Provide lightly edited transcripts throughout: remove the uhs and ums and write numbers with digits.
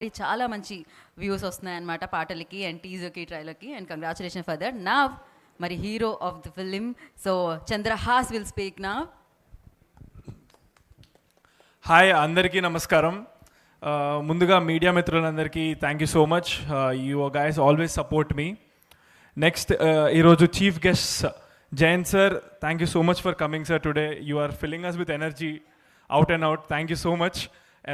చాలా మంచి వ్యూస్ వస్తున్నాయన్నమాట పాటలకి అండ్ టీజర్కి ట్రైలర్కి అండ్ కంగ్రాచులేషన్ ఫర్ దట్. నా మరి hero of the film so Chandrahas will speak నా. హాయ్ అందరికీ నమస్కారం. ముందుగా మీడియా మిత్రులందరికీ thank you so much. You guys always support me. Next ఈరోజు chief guest Jayant sir, thank you so much for coming sir today. You are filling us with energy out and out. Thank you so much.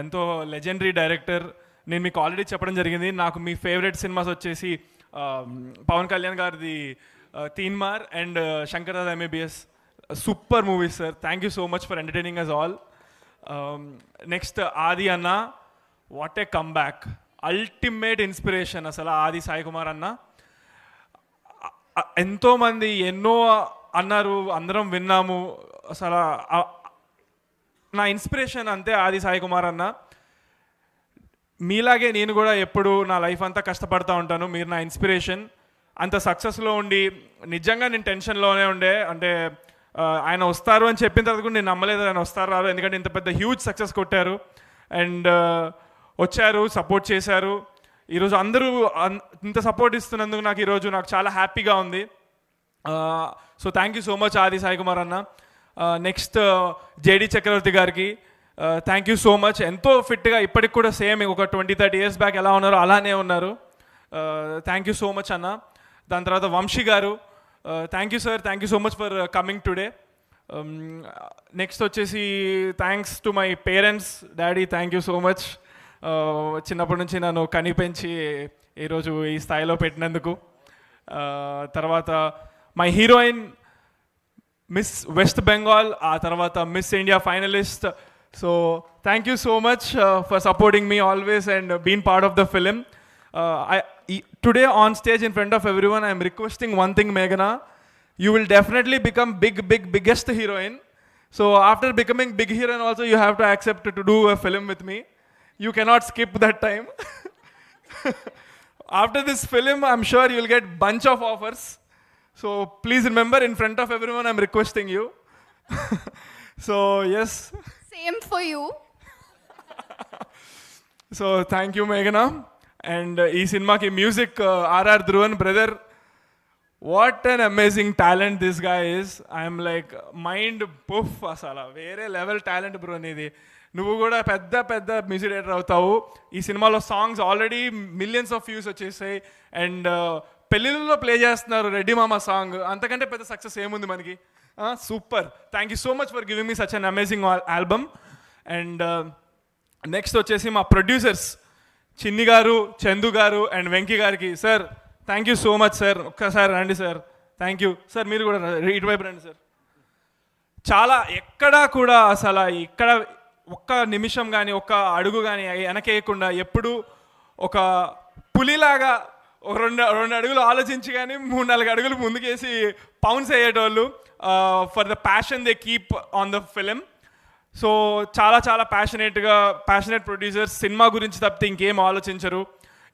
ఎంతో legendary director. నేను మీకు already చెప్పడం జరిగింది, నాకు మీ favourite cinemas వచ్చేసి పవన్ కళ్యాణ్ గారిది Teenmaar and Shankar Dada MBBS. Super movies sir. Thank you so much for entertaining us all. Next Aadi అన్న, what a comeback, ultimate inspiration అసలు ఆది సాయి కుమార్ అన్న. ఎంతోమంది ఎన్నో అన్నారు, అందరం విన్నాము. అసలు నా ఇన్స్పిరేషన్ అంతే ఆది సాయి కుమార్ అన్న. మీలాగే నేను కూడా ఎప్పుడు నా లైఫ్ అంతా కష్టపడుతూ ఉంటాను. మీరు నా ఇన్స్పిరేషన్. అంత సక్సెస్లో ఉండి నిజంగా నేను టెన్షన్లోనే ఉండే. అంటే ఆయన వస్తారు అని చెప్పిన తర్వాత కూడా నేను నమ్మలేదు ఆయన వస్తారు రారు, ఎందుకంటే ఇంత పెద్ద హ్యూజ్ సక్సెస్ కొట్టారు. అండ్ వచ్చారు, సపోర్ట్ చేశారు. ఈరోజు అందరూ ఇంత సపోర్ట్ ఇస్తున్నందుకు నాకు చాలా హ్యాపీగా ఉంది. So thank you so much ఆది సాయి కుమార్ అన్న. నెక్స్ట్ జేడి చక్రవర్తి గారికి థ్యాంక్ యూ సో మచ్. ఎంతో ఫిట్గా ఇప్పటికి కూడా సేమ్ ఒక 20-30 years బ్యాక్ ఎలా ఉన్నారో అలానే ఉన్నారు. థ్యాంక్ యూ సో మచ్ అన్న. దాని తర్వాత Vamshi garu, thank you sir, thank you so much for coming today. Next వచ్చేసి thanks to my parents. Daddy thank you so much, చిన్నప్పటి నుంచి నన్ను కనిపెంచి ఈరోజు ఈ స్థాయిలో పెట్టినందుకు. తర్వాత my heroine miss West Bengal, ఆ తర్వాత miss India finalist. So thank you so much for supporting me always and been part of the film. Today on stage in front of everyone, I am requesting one thing, Meghna. You will definitely become biggest heroine. So after becoming big heroine also, you have to accept to do a film with me. You cannot skip that time. After this film, I'm sure you will get bunch of offers. So please remember, in front of everyone, I'm requesting you. So yes. Same for you. So thank you, Meghna. And ఈ సినిమాకి music RR Dhruvan brother. What an amazing talent this guy is. I'm like mind puff. అసలు వేరే level talent bro నీది. నువ్వు కూడా పెద్ద music director అవుతావు. ఈ సినిమాలో songs already millions of views వచ్చేసాయి. అండ్ పెళ్ళిళ్ళలో ప్లే చేస్తున్నారు రెడ్డి మామ సాంగ్. అంతకంటే పెద్ద సక్సెస్ ఏముంది మనకి. Super. Thank you so much for giving me such an amazing album. And next వచ్చేసి మా ప్రొడ్యూసర్స్ చిన్ని గారు, చందు గారు అండ్ వెంకీ గారికి. Sir thank you so much sir. ఒక్కసారి రండి సార్. Thank you sir. మీరు కూడా ఇటువైపు రండి సార్. చాలా ఎక్కడా కూడా అసలు ఇక్కడ ఒక్క నిమిషం కానీ ఒక్క అడుగు కానీ వెనకేయకుండా ఎప్పుడు ఒక పులిలాగా రెండు అడుగులు ఆలోచించి కానీ 3-4 అడుగులు ముందుకేసి పౌన్స్ అయ్యేటోళ్ళు. For the passion they keep on the film. So చాలా ప్యాషనేట్ ప్రొడ్యూసర్స్. సినిమా గురించి తప్పితే ఇంకేం ఆలోచించరు.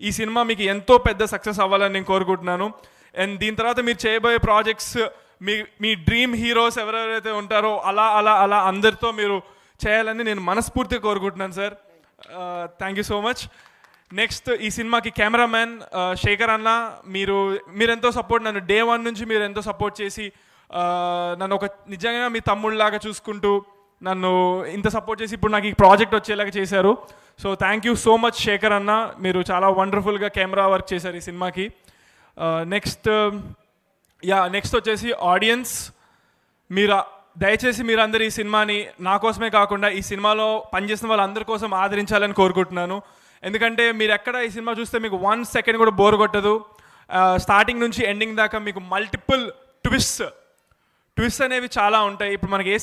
ఈ సినిమా మీకు ఎంతో పెద్ద సక్సెస్ అవ్వాలని నేను కోరుకుంటున్నాను. అండ్ దీని తర్వాత మీరు చేయబోయే ప్రాజెక్ట్స్ మీ డ్రీమ్ హీరోస్ ఎవరెవరైతే ఉంటారో అలా అందరితో మీరు చేయాలని నేను మనస్ఫూర్తిగా కోరుకుంటున్నాను sir. Thank you so much. Next ఈ సినిమాకి కెమెరామ్యాన్ శేఖర్ అన్న, మీరు ఎంతో సపోర్ట్, నన్ను డే 1 నుంచి మీరు ఎంతో సపోర్ట్ చేసి నన్ను ఒక నిజంగా మీ తమ్ముళ్ళలాగా చూసుకుంటూ నన్ను ఇంత సపోర్ట్ చేసి ఇప్పుడు నాకు ఈ ప్రాజెక్ట్ వచ్చేలాగా చేశారు. So thank you so much Shekhar అన్న. మీరు చాలా వండర్ఫుల్గా కెమెరా వర్క్ చేశారు ఈ సినిమాకి. నెక్స్ట్ వచ్చేసి ఆడియన్స్. దయచేసి మీరందరూ ఈ సినిమాని నా కోసమే కాకుండా ఈ సినిమాలో పనిచేసిన వాళ్ళందరి కోసం ఆదరించాలని కోరుకుంటున్నాను. ఎందుకంటే మీరు ఎక్కడ ఈ సినిమా చూస్తే మీకు 1 second కూడా బోర్ కొట్టదు. స్టార్టింగ్ నుంచి ఎండింగ్ దాకా మీకు మల్టిపుల్ ట్విస్ట్ అనేవి చాలా ఉంటాయి. ఇప్పుడు మనకి ఏ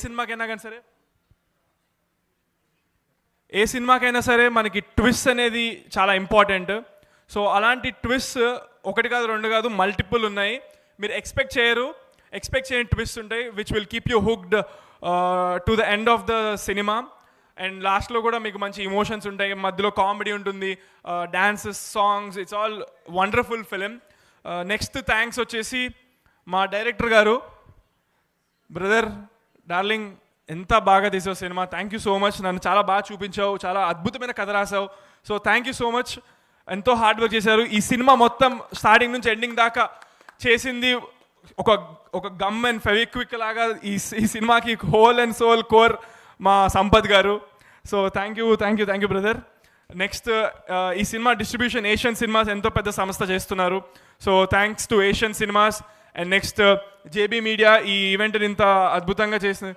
సినిమాకైనా సరే మనకి ట్విస్ట్ అనేది చాలా ఇంపార్టెంట్. సో అలాంటి ట్విస్ట్ 1 కాదు 2 కాదు మల్టిపుల్ ఉన్నాయి. మీరు ఎక్స్పెక్ట్ చేయని ట్విస్ట్ ఉంటాయి which will keep you hooked to the end of the సినిమా. అండ్ లాస్ట్లో కూడా మీకు మంచి ఇమోషన్స్ ఉంటాయి, మధ్యలో కామెడీ ఉంటుంది, dances, songs. It's all wonderful film. Next thanks వచ్చేసి మా డైరెక్టర్ గారు. బ్రదర్ డార్లింగ్, ఎంత బాగా తీసావు సినిమా. Thank you so much. నన్ను చాలా బాగా చూపించావు, చాలా అద్భుతమైన కథ రాసావు. So thank you so much. ఎంతో హార్డ్ వర్క్ చేశారు. ఈ సినిమా మొత్తం స్టార్టింగ్ నుంచి ఎండింగ్ దాకా చేసింది ఒక గమ్ అండ్ ఫెవిక్విక్ లాగా ఈ సినిమాకి హోల్ అండ్ సోల్ కోర్ మా సంపత్ గారు. So thank you brother. Next ఈ సినిమా డిస్ట్రిబ్యూషన్ ఏషియన్ సినిమాస్ ఎంతో పెద్ద సంస్థ చేస్తున్నారు. So thanks to Asian cinemas. And next JB media ఈ ఈవెంట్ని ఇంత అద్భుతంగా చేసిన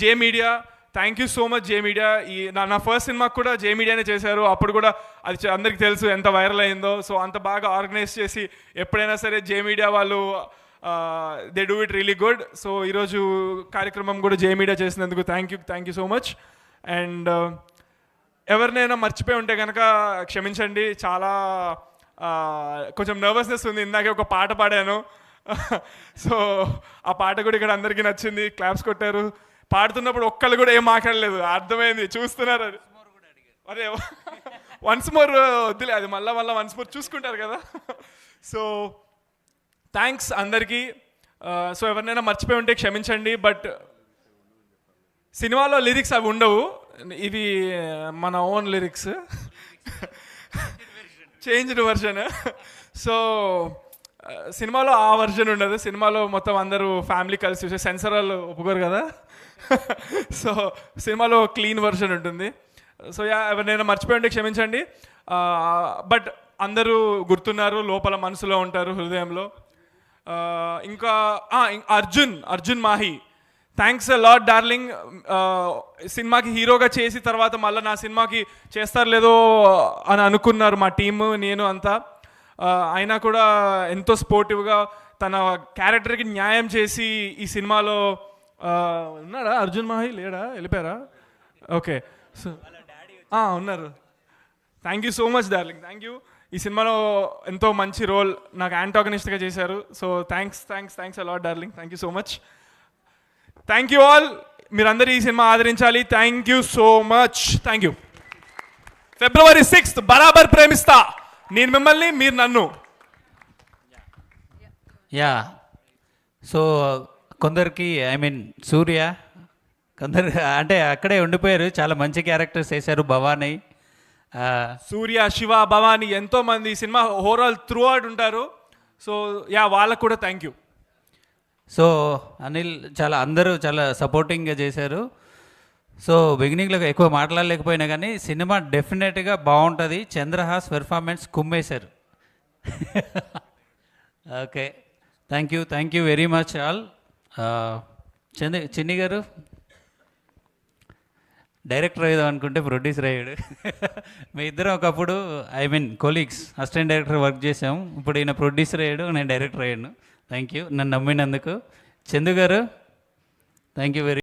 జే media, thank you so much J media. ఈ నా ఫస్ట్ సినిమాకి కూడా జే మీడియానే చేశారు. అప్పుడు కూడా అది అందరికీ తెలుసు ఎంత వైరల్ అయిందో. సో అంత బాగా ఆర్గనైజ్ చేసి ఎప్పుడైనా సరే జే మీడియా వాళ్ళు they do it really good. So ఈరోజు కార్యక్రమం కూడా జే మీడియా చేసినందుకు thank you so much. And ఎవరినైనా మర్చిపోయి ఉంటే కనుక క్షమించండి. చాలా కొంచెం నర్వస్నెస్ ఉంది. ఇందాకే ఒక పాట పాడాను. సో ఆ పాట కూడా ఇక్కడ అందరికీ నచ్చింది, క్లాప్స్ కొట్టారు. పాడుతున్నప్పుడు ఒక్కళ్ళు కూడా ఏం మాట్లాడలేదు, అర్థమైంది, చూస్తున్నారు. అదే వన్స్ మోర్ వద్దులే, అది మళ్ళీ వన్స్ మోర్ చూసుకుంటారు కదా. సో థ్యాంక్స్ అందరికీ. సో ఎవరినైనా మర్చిపోయి ఉంటే క్షమించండి. బట్ సినిమాలో లిరిక్స్ అవి ఉండవు, ఇవి మన own lyrics, changed version. So సినిమాలో ఆ వర్షన్ ఉండదు. సినిమాలో మొత్తం అందరూ ఫ్యామిలీ కలిసి చూసే, సెన్సర్ వాళ్ళు ఒప్పుకోరు కదా. సో సినిమాలో క్లీన్ వర్షన్ ఉంటుంది. సో ఎవరినైనా మర్చిపోయి ఉంటే క్షమించండి. బట్ అందరూ గుర్తున్నారు, లోపల మనసులో ఉంటారు, హృదయంలో. ఇంకా Arjun Mahe, thanks a lot darling. సినిమాకి హీరోగా చేసి తర్వాత మళ్ళీ నా సినిమాకి చేస్తారు లేదో అని అనుకున్నారు మా టీము, నేను అంతా. అయినా కూడా ఎంతో స్పోర్టివ్గా తన క్యారెక్టర్కి న్యాయం చేసి ఈ సినిమాలో ఉన్నాడా అర్జున్ మాహి? లేడా, వెళ్ళిపోయారా? ఓకే, సో ఉన్నారు. Thank you so much darling, thank you. ఈ సినిమాలో ఎంతో మంచి రోల్ నాకు యాంటాగనిస్ట్గా చేశారు. So thanks a lot darling, thank you so much. Thank you all. మీరందరూ ఈ సినిమా ఆదరించాలి. Thank you so much. Thank you. February 6th బరాబర్ ప్రేమిస్తా, నేను మిమ్మల్ని, మీరు నన్ను. యా, సో కొందరికి సూర్య కొందరు అంటే అక్కడే ఉండిపోయారు, చాలా మంచి క్యారెక్టర్స్ వేశారు. భవానీ, సూర్య, శివ, భవానీ ఎంతోమంది ఈ సినిమా ఓవరాల్ త్రూ అవుట్ ఉంటారు. సో వాళ్ళకు కూడా థ్యాంక్ యూ. సో అనిల్, అందరూ చాలా సపోర్టింగ్గా చేశారు. సో బిగినింగ్లో ఎక్కువ మాట్లాడలేకపోయినా కానీ సినిమా డెఫినెట్గా బాగుంటుంది. చంద్రహాస్ పెర్ఫార్మెన్స్ కుమ్మేశారు. Okay, thank you very much all. Chinni garu director అయ్యేదాం అనుకుంటే ప్రొడ్యూసర్ అయ్యాడు. మీ ఇద్దరం ఒకప్పుడు కొలీగ్స్, అసిస్టెంట్ డైరెక్టర్ వర్క్ చేసాం. ఇప్పుడు ఈయన ప్రొడ్యూసర్ అయ్యాడు, నేను డైరెక్టర్ అయ్యాను. థ్యాంక్ యూ నన్ను నమ్మినందుకు. చందు గారు, థ్యాంక్ యూ వెరీ